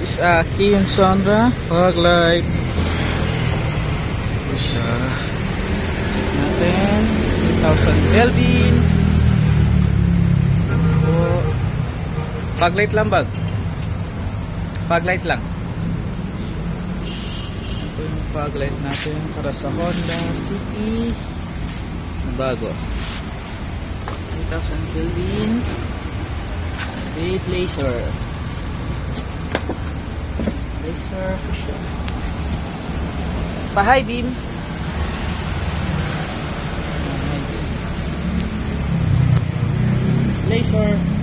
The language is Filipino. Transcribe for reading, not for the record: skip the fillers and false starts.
This is Kion Sonra fog light. Ito siya. Check natin. 2,000 Kelvin. Fog light lang bag. Fog light lang. Ito yung fog light natin para sa Honda City na bago. 2,000 Kelvin with laser. Laser fusion. Pa-high beam. Laser.